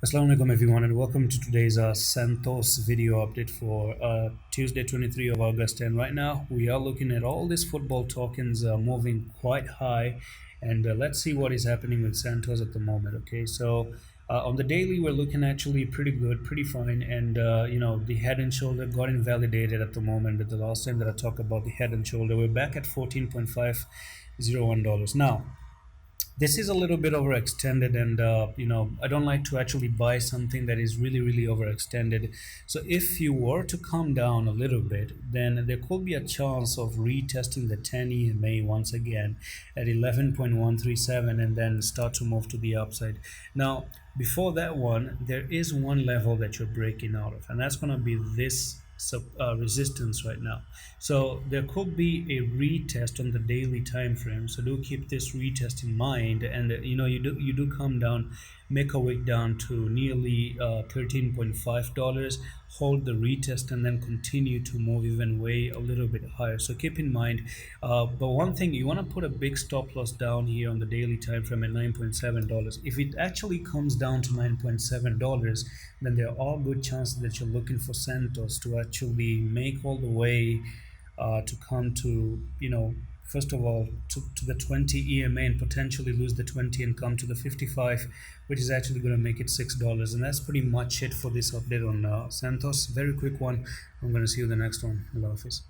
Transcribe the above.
Assalamualaikum everyone, and welcome to today's Santos video update for Tuesday 23 of August. And right now we are looking at all these football tokens moving quite high, and let's see what is happening with Santos at the moment. Okay, so on the daily we're looking actually pretty good, pretty fine, and the head and shoulder got invalidated at the moment. But the last time that I talked about the head and shoulder, we're back at $14.501 now. This is a little bit overextended, and I don't like to actually buy something that is really overextended. So if you were to come down a little bit, then there could be a chance of retesting the 10 EMA once again at 11.137 and then start to move to the upside. Now before that one, there is one level that you're breaking out of, and that's going to be this resistance right now. So there could be a retest on the daily time frame, so do keep this retest in mind. And you do come down, make a wick down to nearly $13.5, hold the retest, and then continue to move even way a little bit higher. So keep in mind, but one thing, you want to put a big stop loss down here on the daily time frame at $9.7. If it actually comes down to $9.7, then there are good chances that you're looking for Santos to actually make all the way to come to, first of all, to the 20 EMA and potentially lose the 20 and come to the 55, which is actually going to make it $6. And that's pretty much it for this update on Santos. Very quick one. I'm going to see you in the next one. Allah Hafiz.